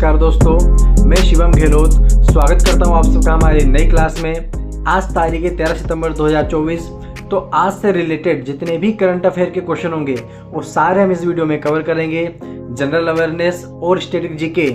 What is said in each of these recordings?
नमस्कार दोस्तों, मैं शिवम गहलोत स्वागत करता हूं आप सबका हमारी नई क्लास में। आज तारीख है 13 सितंबर 2024। तो आज से रिलेटेड जितने भी करंट अफेयर के क्वेश्चन होंगे वो सारे हम इस वीडियो में कवर करेंगे। जनरल अवेयरनेस और स्टैटिक जीके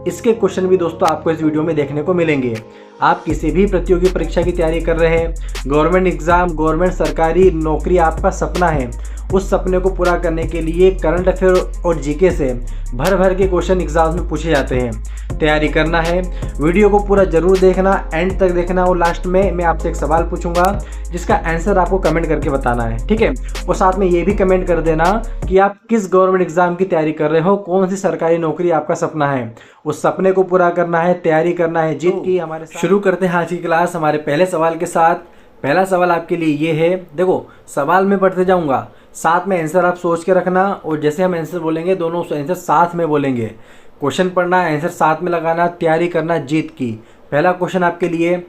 इसके क्वेश्चन भी दोस्तों आपको इस वीडियो में देखने को मिलेंगे। आप किसी भी प्रतियोगी परीक्षा की तैयारी कर रहे हैं, गवर्नमेंट एग्जाम, गवर्नमेंट सरकारी नौकरी आपका सपना है, उस सपने को पूरा करने के लिए करंट अफेयर और जीके से भर भर के क्वेश्चन एग्जाम में पूछे जाते हैं। तैयारी करना है, वीडियो को पूरा जरूर देखना, एंड तक देखना और लास्ट में मैं आपसे एक सवाल पूछूंगा जिसका आंसर आपको कमेंट करके बताना है, ठीक है। और साथ में ये भी कमेंट कर देना कि आप किस गवर्नमेंट एग्जाम की तैयारी कर रहे हो, कौन सी सरकारी नौकरी आपका सपना है, उस सपने को पूरा करना है, तैयारी करना है, जीत की हमारे साथ। शुरू करते हैं आज की क्लास हमारे पहले सवाल के साथ। पहला सवाल आपके लिए ये है, देखो सवाल में पढ़ते जाऊंगा, साथ में आंसर आप सोच के रखना और जैसे हम आंसर बोलेंगे दोनों आंसर साथ में बोलेंगे। क्वेश्चन पढ़ना, आंसर साथ में लगाना, तैयारी करना, जीत की। पहला क्वेश्चन आपके लिए,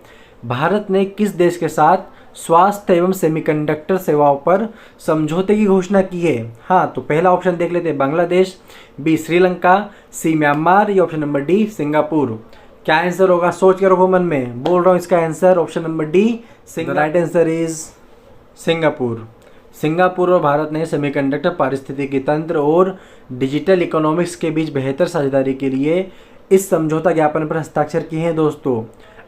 भारत ने किस देश के साथ स्वास्थ्य एवं सेमीकंडक्टर सेवाओं पर समझौते की घोषणा की है? हाँ, तो पहला ऑप्शन देख लेते हैं, बांग्लादेश, बी श्रीलंका, सी म्यांमार, या ऑप्शन नंबर डी सिंगापुर। क्या आंसर होगा सोच के रखो मन में, बोल रहा हूँ इसका answer option number D right answer is Singapore. Singapore और भारत ने सेमीकंडक्टर पारिस्थितिकी तंत्र और डिजिटल इकोनॉमिक्स के बीच बेहतर साझेदारी के लिए इस समझौता ज्ञापन पर हस्ताक्षर किए हैं दोस्तों।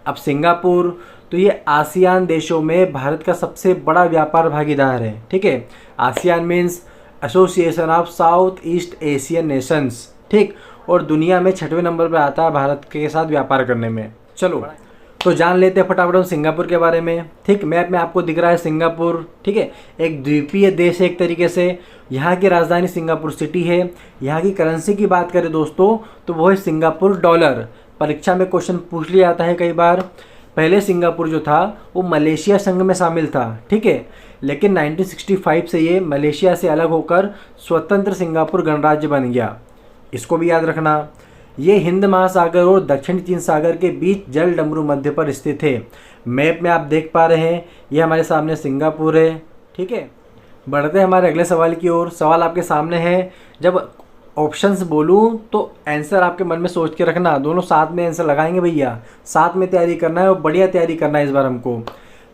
अब सिंगापुर तो ये आसियान देशों में भारत का सबसे बड़ा व्यापार भागीदार है, ठीक है। ASEAN means association of south east Asian Nations, ठीक, और दुनिया में 6वें नंबर पर आता है भारत के साथ व्यापार करने में। चलो तो जान लेते हैं फटाफट हम सिंगापुर के बारे में, ठीक। मैप में आपको दिख रहा है सिंगापुर, ठीक है, एक द्वीपीय देश है एक तरीके से। यहाँ की राजधानी सिंगापुर सिटी है। यहाँ की करेंसी की बात करें दोस्तों तो वो है सिंगापुर डॉलर। परीक्षा में क्वेश्चन पूछ लिया जाता है कई बार। पहले सिंगापुर जो था वो मलेशिया संघ में शामिल था, ठीक है, लेकिन 1965 से ये मलेशिया से अलग होकर स्वतंत्र सिंगापुर गणराज्य बन गया। इसको भी याद रखना। ये हिंद महासागर और दक्षिण चीन सागर के बीच जल डमरू मध्य पर स्थित है। मैप में आप देख पा रहे हैं ये हमारे सामने सिंगापुर है, ठीक है। बढ़ते हैं हमारे अगले सवाल की ओर। सवाल आपके सामने है, जब ऑप्शंस बोलूं तो आंसर आपके मन में सोच के रखना, दोनों साथ में आंसर लगाएंगे भैया, साथ में तैयारी करना है और बढ़िया तैयारी करना है इस बार हमको।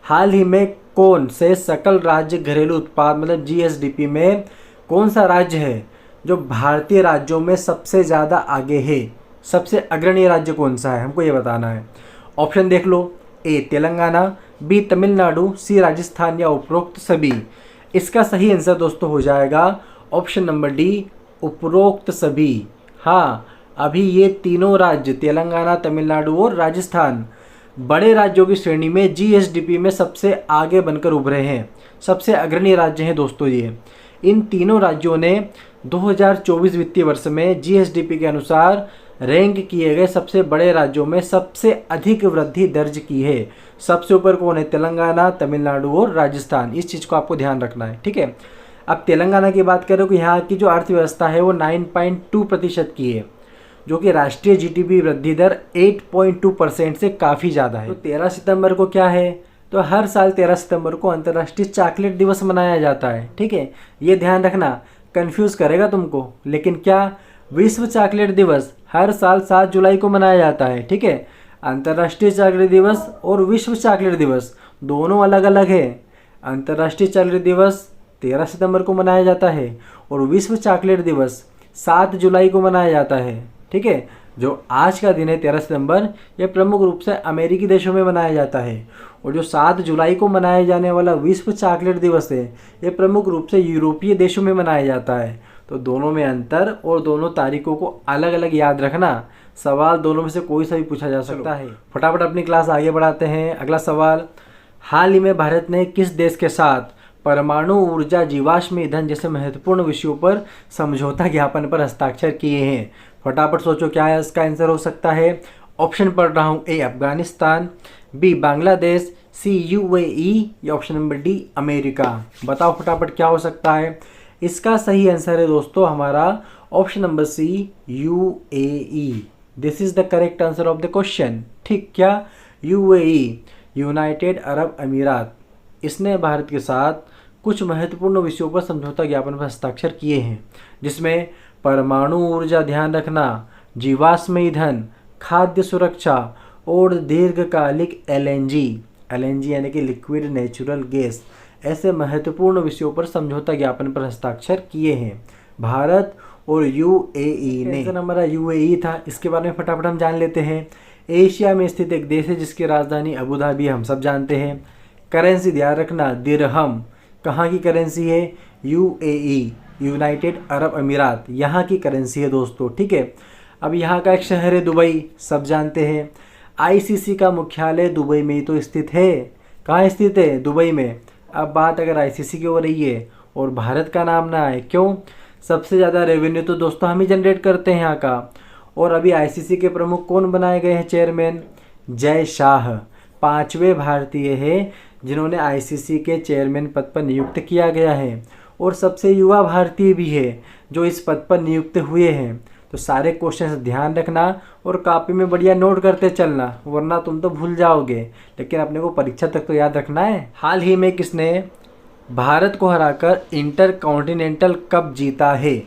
हाल ही में कौन से सकल राज्य घरेलू उत्पाद मतलब जीएसडीपी में कौन सा राज्य है जो भारतीय राज्यों में सबसे ज़्यादा आगे है? सबसे अग्रणी राज्य कौन सा है हमको ये बताना है। ऑप्शन देख लो, ए तेलंगाना, बी तमिलनाडु, सी राजस्थान, या उपरोक्त सभी। इसका सही आंसर दोस्तों हो जाएगा ऑप्शन नंबर डी उपरोक्त सभी। हाँ, अभी ये तीनों राज्य तेलंगाना, तमिलनाडु और राजस्थान बड़े राज्यों की श्रेणी में जीएसडीपी में सबसे आगे बनकर उभरे हैं, सबसे अग्रणी राज्य हैं दोस्तों ये। इन तीनों राज्यों ने 2024 वित्तीय वर्ष में जीएसडीपी के अनुसार रैंक किए गए सबसे बड़े राज्यों में सबसे अधिक वृद्धि दर्ज की है। सबसे ऊपर कौन है? तेलंगाना, तमिलनाडु और राजस्थान। इस चीज़ को आपको ध्यान रखना है, ठीक है। अब तेलंगाना की बात करें तो यहाँ की जो अर्थव्यवस्था है वो 9.2% की है, जो कि राष्ट्रीय जीडीपी वृद्धि दर 8.2% से काफ़ी ज़्यादा है। तो 13 सितंबर को क्या है? तो हर साल 13 सितंबर को अंतर्राष्ट्रीय चॉकलेट दिवस मनाया जाता है, ठीक है। ये ध्यान रखना, कंफ्यूज करेगा तुमको, लेकिन क्या विश्व चॉकलेट दिवस हर साल 7 जुलाई को मनाया जाता है, ठीक है। अंतर्राष्ट्रीय चॉकलेट दिवस और विश्व चॉकलेट दिवस दोनों अलग अलग है। अंतर्राष्ट्रीय चॉकलेट दिवस 13 सितंबर को मनाया जाता है और विश्व चॉकलेट दिवस 7 जुलाई को मनाया जाता है, ठीक है। जो आज का दिन है 13 सितंबर, यह प्रमुख रूप से अमेरिकी देशों में मनाया जाता है, और जो 7 जुलाई को मनाया जाने वाला विश्व चॉकलेट दिवस है यह प्रमुख रूप से यूरोपीय देशों में मनाया जाता है। तो दोनों में अंतर और दोनों तारीखों को अलग अलग याद रखना। सवाल दोनों में से कोई सा भी पूछा जा सकता है। फटाफट अपनी क्लास आगे बढ़ाते हैं। अगला सवाल, हाल ही में भारत ने किस देश के साथ परमाणु ऊर्जा, जीवाश्म ईंधन जैसे महत्वपूर्ण विषयों पर समझौता ज्ञापन पर हस्ताक्षर किए हैं? फटाफट सोचो क्या है इसका आंसर हो सकता है। ऑप्शन पढ़ रहा हूँ, ए अफगानिस्तान, बी बांग्लादेश, सी यूएई, या ऑप्शन नंबर डी अमेरिका। बताओ फटाफट क्या हो सकता है। इसका सही आंसर है दोस्तों हमारा option number C UAE. This is the correct answer of the question, ठीक। क्या? यूएई, यूनाइटेड अरब अमीरात, इसने भारत के साथ कुछ महत्वपूर्ण विषयों पर समझौता ज्ञापन पर हस्ताक्षर किए हैं, जिसमें परमाणु ऊर्जा, ध्यान रखना, जीवाश्म ईंधन, खाद्य सुरक्षा और दीर्घकालिक एलएनजी यानी कि लिक्विड नेचुरल गैस, ऐसे महत्वपूर्ण विषयों पर समझौता ज्ञापन पर हस्ताक्षर किए हैं भारत और यूएई ने। हमारा यूएई था, इसके बारे में फटाफट हम जान लेते हैं। एशिया में स्थित एक देश है जिसकी राजधानी अबू धाबी, हम सब जानते हैं। करेंसी ध्यान रखना, दिरहम। कहाँ की करेंसी है? यूएई, यूनाइटेड अरब अमीरात, यहाँ की करेंसी है दोस्तों, ठीक है। अब यहाँ का एक शहर है दुबई, सब जानते हैं। आईसीसी का मुख्यालय दुबई में ही तो स्थित है। कहाँ स्थित है? दुबई में। अब बात अगर आईसीसी की हो रही है और भारत का नाम ना आए, क्यों? सबसे ज़्यादा रेवेन्यू तो दोस्तों हम ही जनरेट करते हैं यहाँ का। और अभी आईसीसी के प्रमुख कौन बनाए गए हैं चेयरमैन? जय शाह, 5वें भारतीय है जिन्होंने आईसीसी के चेयरमैन पद पर नियुक्त किया गया है और सबसे युवा भारतीय भी है जो इस पद पर नियुक्त हुए हैं। तो सारे क्वेश्चन ध्यान रखना और कॉपी में बढ़िया नोट करते चलना, वरना तुम तो भूल जाओगे, लेकिन अपने को परीक्षा तक तो याद रखना है। हाल ही में किसने भारत को हराकर इंटर कॉन्टिनेंटल कप जीता है?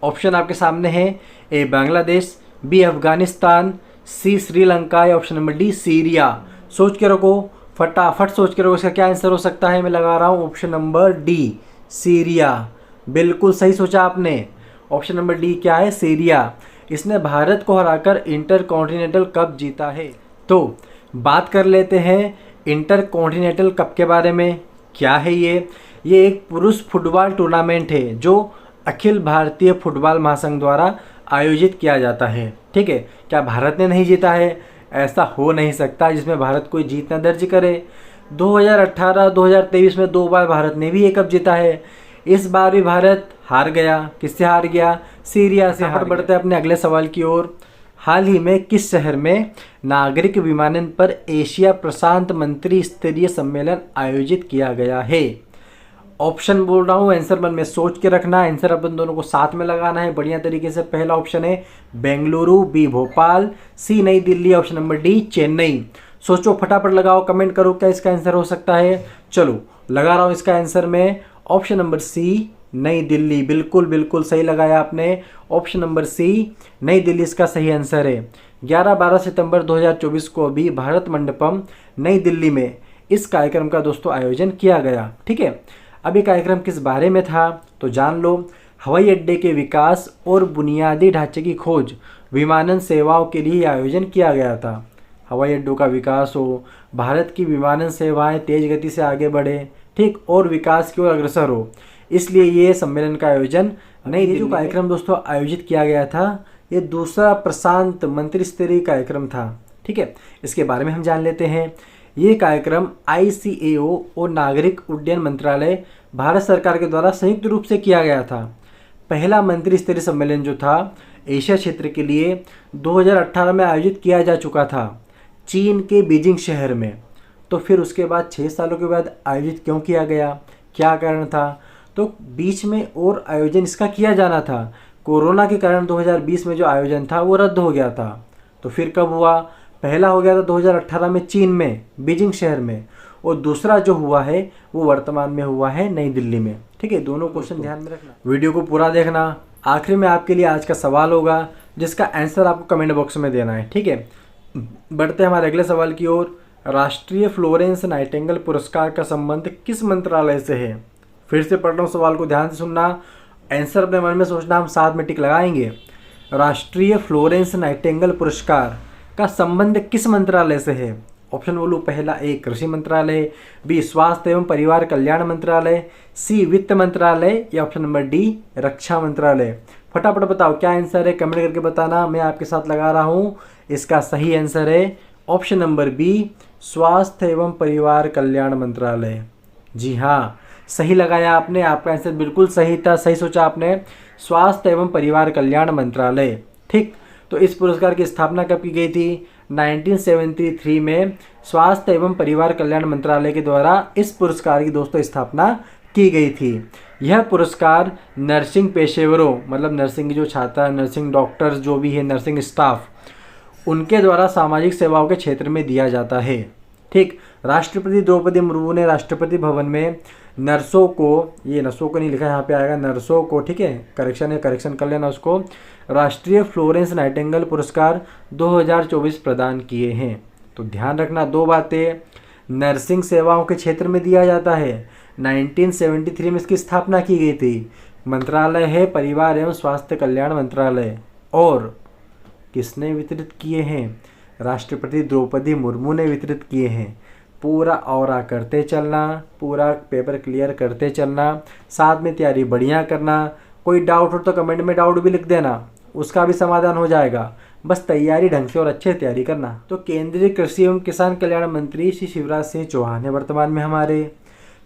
ऑप्शन आपके सामने है। ए बांग्लादेश, बी अफगानिस्तान, सी श्रीलंका या ऑप्शन नंबर डी सीरिया। सोच के रखो, फटाफट सोच के रखो, इसका क्या आंसर हो सकता है। मैं लगा रहा हूँ ऑप्शन नंबर डी सीरिया। बिल्कुल सही सोचा आपने। ऑप्शन नंबर डी क्या है? सीरिया। इसने भारत को हराकर इंटर कॉन्टिनेंटल कप जीता है। तो बात कर लेते हैं इंटर कॉन्टिनेंटल कप के बारे में। क्या है ये एक पुरुष फुटबॉल टूर्नामेंट है जो अखिल भारतीय फुटबॉल महासंघ द्वारा आयोजित किया जाता है, ठीक है। क्या भारत ने नहीं जीता है? ऐसा हो नहीं सकता जिसमें भारत कोई जीत न दर्ज करे। 2018, 2023 में 2 बार भारत ने भी ये कप जीता है। इस बार भी भारत हार गया। किससे हार गया? सीरिया से हार। बढ़ते अपने अगले सवाल की ओर। हाल ही में किस शहर में नागरिक विमानन पर एशिया प्रशांत मंत्री स्तरीय सम्मेलन आयोजित किया गया है? ऑप्शन बोल रहा हूँ, आंसर मन में सोच के रखना। आंसर अपन दोनों को साथ में लगाना है बढ़िया तरीके से। पहला ऑप्शन है बेंगलुरु, बी भोपाल, सी नई Delhi, option number D Chennai. सोचो, फटाफट लगाओ, कमेंट करो क्या इसका आंसर हो सकता है। चलो लगा रहा हूँ इसका आंसर में ऑप्शन नंबर सी नई दिल्ली। बिल्कुल सही लगाया आपने। ऑप्शन नंबर सी नई दिल्ली इसका सही आंसर है। 11-12 सितंबर 2024 को अभी भारत मंडपम नई दिल्ली में इस कार्यक्रम का दोस्तों आयोजन किया गया, ठीक है। अब ये कार्यक्रम किस बारे में था तो जान लो। हवाई अड्डे के विकास और बुनियादी ढांचे की खोज, विमानन सेवाओं के लिए आयोजन किया गया था। हवाई अड्डों का विकास हो, भारत की विमानन सेवाएं तेज गति से आगे बढ़े, ठीक, और विकास की ओर अग्रसर हो, इसलिए ये सम्मेलन का आयोजन नई दिल्ली। जो कार्यक्रम दोस्तों आयोजित किया गया था ये दूसरा प्रशांत मंत्री स्तरीय कार्यक्रम था, ठीक है। इसके बारे में हम जान लेते हैं। ये कार्यक्रम ICAO और नागरिक उड्डयन मंत्रालय भारत सरकार के द्वारा संयुक्त रूप से किया गया था। पहला मंत्री स्तरीय सम्मेलन जो था एशिया क्षेत्र के लिए 2018 में आयोजित किया जा चुका था चीन के बीजिंग शहर में। तो फिर उसके बाद 6 सालों के बाद आयोजित क्यों किया गया, क्या कारण था? तो बीच में और आयोजन इसका किया जाना था, कोरोना के कारण 2020 में जो आयोजन था वो रद्द हो गया था। तो फिर कब हुआ? पहला हो गया था 2018 में चीन में बीजिंग शहर में, और दूसरा जो हुआ है वो वर्तमान में हुआ है नई दिल्ली में, ठीक है। दोनों क्वेश्चन ध्यान में रखना, वीडियो को पूरा देखना। आखिर में आपके लिए आज का सवाल होगा जिसका आंसर आपको कमेंट बॉक्स में देना है, ठीक है। बढ़ते हैं हमारे अगले सवाल की ओर। राष्ट्रीय फ्लोरेंस नाइटिंगेल पुरस्कार का संबंध किस मंत्रालय से है? फिर से पढ़ रहा हूँ, सवाल को ध्यान से सुनना, आंसर अपने मन में सोचना, हम साथ में टिक लगाएंगे। राष्ट्रीय फ्लोरेंस नाइटिंगेल पुरस्कार का संबंध किस मंत्रालय से है? ऑप्शन बोलूँ, पहला ए कृषि मंत्रालय, बी स्वास्थ्य एवं परिवार कल्याण मंत्रालय, सी वित्त मंत्रालय या ऑप्शन नंबर डी रक्षा मंत्रालय। फटाफट बताओ क्या आंसर है, कमेंट करके बताना। मैं आपके साथ लगा रहा हूँ, इसका सही आंसर है ऑप्शन नंबर बी स्वास्थ्य एवं परिवार कल्याण मंत्रालय। जी हाँ, सही लगाया आपने, आपका आंसर बिल्कुल सही था, सही सोचा आपने, स्वास्थ्य एवं परिवार कल्याण मंत्रालय, ठीक। तो इस पुरस्कार की स्थापना कब की गई थी? 1973 में स्वास्थ्य एवं परिवार कल्याण मंत्रालय के द्वारा इस पुरस्कार की दोस्तों स्थापना की गई थी। यह पुरस्कार नर्सिंग पेशेवरों, मतलब नर्सिंग के जो छात्र, नर्सिंग डॉक्टर्स जो भी है, नर्सिंग स्टाफ, उनके द्वारा सामाजिक सेवाओं के क्षेत्र में दिया जाता है, ठीक। राष्ट्रपति द्रौपदी मुर्मू ने राष्ट्रपति भवन में नर्सों को, ये नर्सों को नहीं लिखा है, यहाँ पे आएगा नर्सों को, ठीक है, करेक्शन है, करेक्शन कर लेना उसको, राष्ट्रीय फ्लोरेंस नाइटिंगेल पुरस्कार 2024 प्रदान किए हैं। तो ध्यान रखना दो बातें, नर्सिंग सेवाओं के क्षेत्र में दिया जाता है, 1973 में इसकी स्थापना की गई थी, मंत्रालय है परिवार एवं स्वास्थ्य कल्याण मंत्रालय, और किसने वितरित किए हैं, राष्ट्रपति द्रौपदी मुर्मू ने वितरित किए हैं। पूरा औरा करते चलना, पूरा पेपर क्लियर करते चलना, साथ में तैयारी बढ़िया करना, कोई डाउट हो तो कमेंट में डाउट भी लिख देना, उसका भी समाधान हो जाएगा, बस तैयारी ढंग से और अच्छे तैयारी करना। तो केंद्रीय कृषि एवं किसान कल्याण मंत्री श्री शिवराज सिंह चौहान है वर्तमान में हमारे।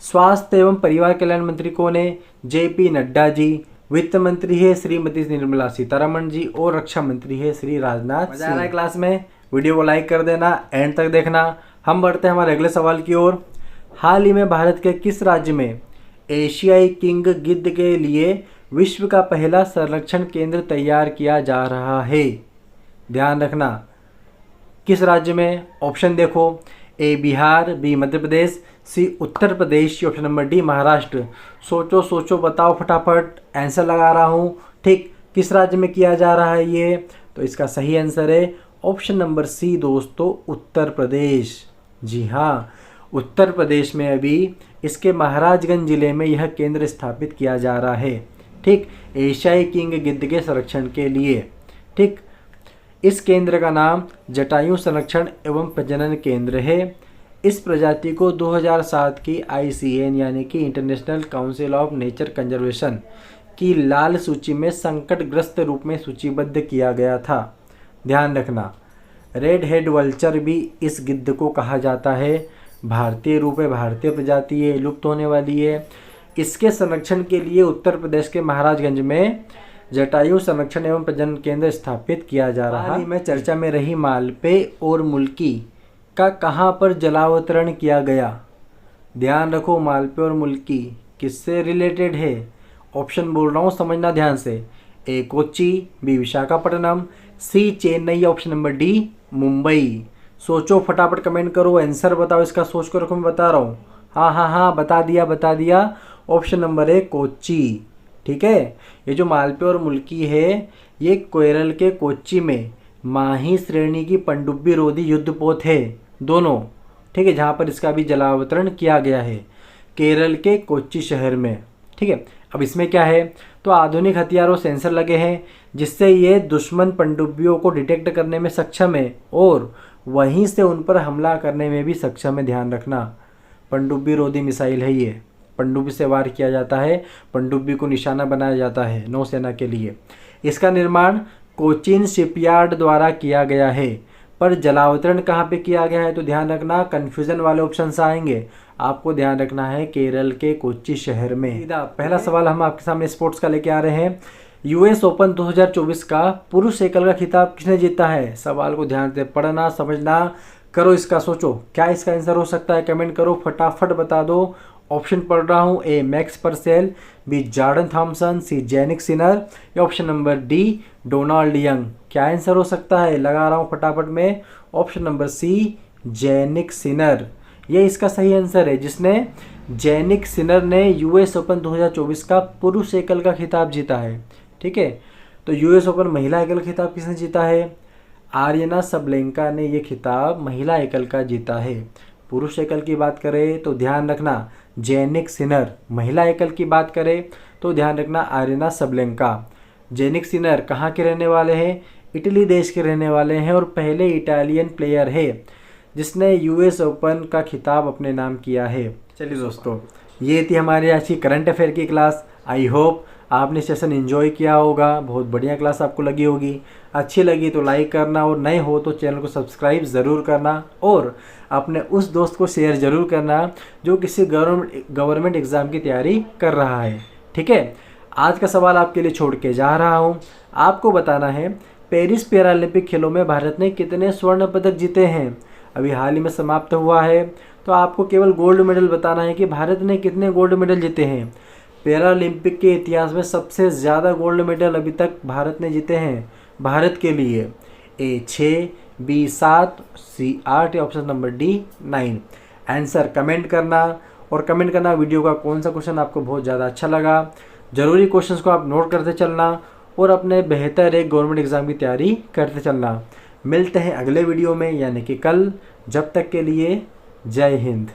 स्वास्थ्य एवं परिवार कल्याण मंत्री कौन है, JP नड्डा जी। वित्त मंत्री है श्रीमती निर्मला सीतारमण जी, और रक्षा मंत्री है श्री राजनाथ सिंह। मजा आ रहा है क्लास में? वीडियो को लाइक कर देना, एंड तक देखना। हम बढ़ते हैं हमारे अगले सवाल की ओर। हाल ही में भारत के किस राज्य में एशियाई किंग गिद्ध के लिए विश्व का पहला संरक्षण केंद्र तैयार किया जा रहा है? ध्यान रखना, किस राज्य में? ऑप्शन देखो, A Bihar, B Madhya Pradesh, C Uttar Pradesh, option number D Maharashtra. सोचो सोचो बताओ फटाफट, आंसर लगा रहा हूँ, ठीक, किस राज्य में किया जा रहा है ये? तो इसका सही आंसर है ऑप्शन नंबर C दोस्तों, उत्तर प्रदेश। जी हाँ, उत्तर प्रदेश में अभी इसके महाराजगंज जिले में यह केंद्र स्थापित किया जा रहा है, ठीक, एशियाई किंग गिद्ध के संरक्षण के लिए, ठीक। इस केंद्र का नाम जटायु संरक्षण एवं प्रजनन केंद्र है। इस प्रजाति को 2007 की ICN यानी कि international council of nature conservation की लाल सूची में संकटग्रस्त रूप में सूचीबद्ध किया गया था। ध्यान रखना, रेड हेड वल्चर भी इस गिद्ध को कहा जाता है। भारतीय रूप है, भारतीय प्रजाति है, लुप्त होने वाली है। इसके संरक्षण के लिए उत्तर प्रदेश के महाराजगंज में जटायु संरक्षण एवं प्रजनन केंद्र स्थापित किया जा रहा है। हाल ही में चर्चा में रही मालपे और मुल्की का कहाँ पर जलावतरण किया गया? ध्यान रखो, मालपे और मुल्की किससे रिलेटेड है? ऑप्शन बोल रहा हूँ, समझना ध्यान से। A Kochi, B Visakhapatnam, C Chennai, option number D Mumbai. सोचो फटाफट, कमेंट करो, आंसर बताओ इसका, सोच कर रखो, मैं बता रहा हूँ। हाँ, बता दिया। ऑप्शन नंबर A कोच्चि, ठीक है। ये जो मालपे और मुल्की है, ये केरल के कोच्चि में माही श्रेणी की पनडुब्बी रोधी युद्धपोत है, दोनों, ठीक है, जहाँ पर इसका भी जलावतरण किया गया है, केरल के कोच्चि शहर में, ठीक है। अब इसमें क्या है, तो आधुनिक हथियारों सेंसर लगे हैं जिससे ये दुश्मन पनडुब्बियों को डिटेक्ट करने में सक्षम है और वहीं से उन पर हमला करने में भी सक्षम है। ध्यान रखना, पनडुब्बी रोधी मिसाइल है ये, पनडुब्बी से वार किया जाता है, पनडुब्बी को निशाना बनाया जाता है नौसेना के लिए। इसका निर्माण कोचीन शिपयार्ड द्वारा किया गया है, पर जलावतरण कहाँ पे किया गया है? तो ध्यान रखना, कन्फ्यूजन वाले ऑप्शंस आएंगे, आपको ध्यान रखना है केरल के कोच्चि शहर में। पहला सवाल हम आपके सामने स्पोर्ट्स का लेके आ रहे हैं। US ओपन 2024 का पुरुष एकल का खिताब किसने जीता है? सवाल को ध्यान से पढ़ना, समझना, करो इसका, सोचो क्या इसका आंसर हो सकता है, कमेंट करो, फटाफट बता दो। ऑप्शन पढ़ रहा हूँ, A Max Purcell, B Jordan Thompson, C Jannik Sinner, या option number D Donald Young. क्या आंसर हो सकता है? लगा रहा हूँ फटाफट में, option number C Jannik Sinner, ये इसका सही आंसर है, जिसने जैनिक सिनर ने US ओपन 2024 का पुरुष एकल का खिताब जीता है, ठीक है। तो US ओपन महिला एकल खिताब किसने जीता है? आर्यना सबलेंका ने ये खिताब महिला एकल का जीता है। पुरुष एकल की बात करें तो ध्यान रखना जैनिक सिनर, महिला एकल की बात करें तो ध्यान रखना आर्यना सबलेंका। जैनिक सिनर कहाँ के रहने वाले हैं? इटली देश के रहने वाले हैं और पहले इटालियन प्लेयर है जिसने US ओपन का खिताब अपने नाम किया है। चलिए दोस्तों, ये थी हमारी आज की करंट अफेयर की क्लास। आई होप आपने सेशन एंजॉय किया होगा, बहुत बढ़िया क्लास आपको लगी होगी। अच्छी लगी तो लाइक करना और नए हो तो चैनल को सब्सक्राइब ज़रूर करना और अपने उस दोस्त को शेयर ज़रूर करना जो किसी गवर्नमेंट एग्ज़ाम की तैयारी कर रहा है, ठीक है। आज का सवाल आपके लिए छोड़ के जा रहा हूँ, आपको बताना है पेरिस पैरालंपिक खेलों में भारत ने कितने स्वर्ण पदक जीते हैं? अभी हाल ही में समाप्त हुआ है, तो आपको केवल गोल्ड मेडल बताना है कि भारत ने कितने गोल्ड मेडल जीते हैं। पैरालंपिक के इतिहास में सबसे ज़्यादा गोल्ड मेडल अभी तक भारत ने जीते हैं भारत के लिए। A 6, B 7, C 8 या option number D 9। Answer comment करना और कमेंट करना वीडियो का कौन सा क्वेश्चन आपको बहुत ज़्यादा अच्छा लगा। ज़रूरी क्वेश्चंस को आप नोट करते चलना और अपने बेहतर एक गवर्नमेंट एग्ज़ाम की तैयारी करते चलना। मिलते हैं अगले वीडियो में यानी कि कल। जब तक के लिए जय हिंद।